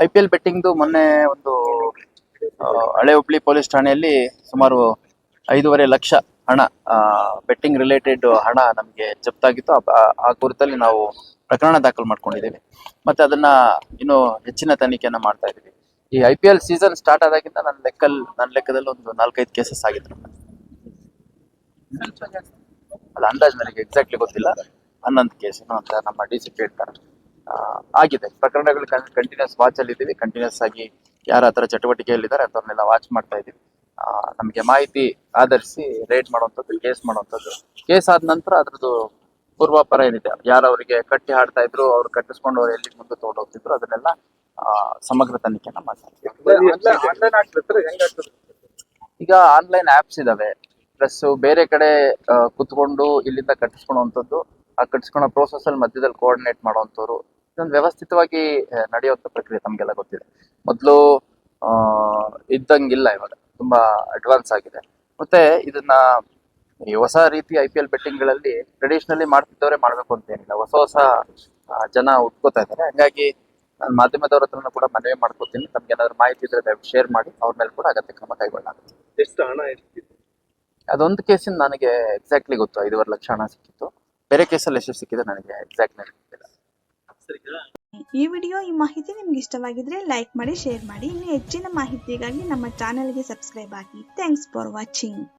IPL ಬೆಟ್ಟಿಂಗ್ದು ಮೊನ್ನೆ ಒಂದು ಹಳೆ ಹುಬ್ಳಿ ಪೊಲೀಸ್ ಠಾಣೆಯಲ್ಲಿ ಸುಮಾರು 5.5 ಲಕ್ಷ ಹಣ ಬೆಟ್ಟಿಂಗ್ ರಿಲೇಟೆಡ್ ಹಣ ನಮಗೆ ಜಪ್ತಾಗಿತ್ತು. ಆ ಕುರಿತಲ್ಲಿ ನಾವು ಪ್ರಕರಣ ದಾಖಲು ಮಾಡ್ಕೊಂಡಿದ್ದೀವಿ. ಮತ್ತೆ ಅದನ್ನ ಇನ್ನು ಹೆಚ್ಚಿನ ತನಿಖೆಯನ್ನ ಮಾಡ್ತಾ ಇದ್ದೀವಿ. ಈ IPL ಸೀಸನ್ ಸ್ಟಾರ್ಟ್ ಆದಾಗಿಂದ ನನ್ನ ಲೆಕ್ಕದಲ್ಲಿ ಒಂದು 4-5 ಕೇಸಸ್ ಆಗಿತ್ತು. ಅಲ್ಲ, ಅಂದಾಜ್ ನನಗೆ ಎಕ್ಸಾಕ್ಟ್ಲಿ ಗೊತ್ತಿಲ್ಲ. 11 ಕೇಸ್ ಅಂತ ನಮ್ಮ DCP ಹೇಳ್ತಾರೆ. ಆಗಿದೆ. ಪ್ರಕರಣಗಳು ಕಂಟಿನ್ಯೂಸ್ ವಾಚ್ ಅಲ್ಲಿ ಇದ್ದೀವಿ. ಕಂಟಿನ್ಯೂಸ್ ಆಗಿ ಯಾರ ಹತ್ರ ಚಟುವಟಿಕೆಯಲ್ಲಿದ್ದಾರೆ ಅಂತವ್ರನ್ನೆಲ್ಲ ವಾಚ್ ಮಾಡ್ತಾ ಇದ್ದೀವಿ. ನಮಗೆ ಮಾಹಿತಿ ಆಧರಿಸಿ ರೇಡ್ ಮಾಡುವಂಥದ್ದು, ಕೇಸ್ ಮಾಡುವಂಥದ್ದು. ಕೇಸ್ ಆದ ನಂತರ ಅದ್ರದ್ದು ಪೂರ್ವಾಪರ ಏನಿದೆ, ಯಾರವರಿಗೆ ಕಟ್ಟಿ ಹಾಡ್ತಾ ಇದ್ರು, ಅವ್ರು ಕಟ್ಟಿಸ್ಕೊಂಡು ಅವ್ರು ಎಲ್ಲಿ ಮುಂದೆ ತಗೊಂಡೋಗ್ತಿದ್ರು, ಅದನ್ನೆಲ್ಲ ಸಮಗ್ರ ತನಿಖೆನ ಮಾಡ್ತೀವಿ. ಈಗ ಆನ್ಲೈನ್ ಆಪ್ಸ್ ಇದಾವೆ, ಪ್ಲಸ್ ಬೇರೆ ಕಡೆ ಕುತ್ಕೊಂಡು ಇಲ್ಲಿಂದ ಕಟ್ಟಿಸ್ಕೊಳ್ಳುವಂಥದ್ದು. ಆ ಕಟ್ಟಿಸ್ಕೊಳ್ಳೋ ಪ್ರೋಸೆಸ್ ಅಲ್ಲಿ ಮಧ್ಯದಲ್ಲಿ ಕೋಆರ್ಡಿನೇಟ್ ಮಾಡುವಂಥವ್ರು, ಇದೊಂದು ವ್ಯವಸ್ಥಿತವಾಗಿ ನಡೆಯುವಂಥ ಪ್ರಕ್ರಿಯೆ ತಮಗೆಲ್ಲ ಗೊತ್ತಿದೆ. ಮೊದಲು ಇದ್ದಂಗಿಲ್ಲ, ಇವಾಗ ತುಂಬಾ ಅಡ್ವಾನ್ಸ್ ಆಗಿದೆ. ಮತ್ತೆ ಇದನ್ನ ಈ ಹೊಸ ರೀತಿ IPL ಬೆಟ್ಟಿಂಗ್ ಗಳಲ್ಲಿ ಟ್ರೆಡಿಷನಲಿ ಮಾಡ್ತಿದ್ದವರೇ ಮಾಡ್ಬೇಕು ಅಂತ ಏನಿಲ್ಲ, ಹೊಸ ಜನ ಉಟ್ಕೋತಾ ಇದ್ದಾರೆ. ಹಂಗಾಗಿ ನಾನು ಮಾಧ್ಯಮದವ್ರ ಹತ್ರನೂ ಕೂಡ ಮನವಿ ಮಾಡ್ಕೋತೀನಿ, ತಮ್ಗೆ ಏನಾದ್ರು ಮಾಹಿತಿ ಇದ್ರೆ ದಯವಿಟ್ಟು ಶೇರ್ ಮಾಡಿ, ಅವ್ರ ಮೇಲೆ ಕೂಡ ಅಗತ್ಯ ಕ್ರಮ ಕೈಗೊಳ್ಳಲಾಗುತ್ತೆ. ಎಷ್ಟು ಹಣ ಎಷ್ಟಿದೆ? ಅದೊಂದು ಕೇಸಿಂದ ನನಗೆ ಎಕ್ಸಾಕ್ಟ್ಲಿ ಗೊತ್ತು, 5.5 ಲಕ್ಷ ಹಣ ಸಿಕ್ಕಿತ್ತು. ಬೇರೆ ಕೇಸಲ್ಲಿ ಎಷ್ಟು ಸಿಕ್ಕಿದೆ ನನಗೆ ಎಕ್ಸಾಕ್ಟ್ ಗೊತ್ತಿಲ್ಲ. ಈ ವಿಡಿಯೋ, ಈ ಮಾಹಿತಿ ನಿಮ್ಗೆ ಇಷ್ಟವಾಗಿದ್ರೆ ಲೈಕ್ ಮಾಡಿ, ಶೇರ್ ಮಾಡಿ. ಇನ್ನು ಹೆಚ್ಚಿನ ಮಾಹಿತಿಗಾಗಿ ನಮ್ಮ ಚಾನೆಲ್ಗೆ ಸಬ್ಸ್ಕ್ರೈಬ್ ಆಗಿ. Thanks for watching.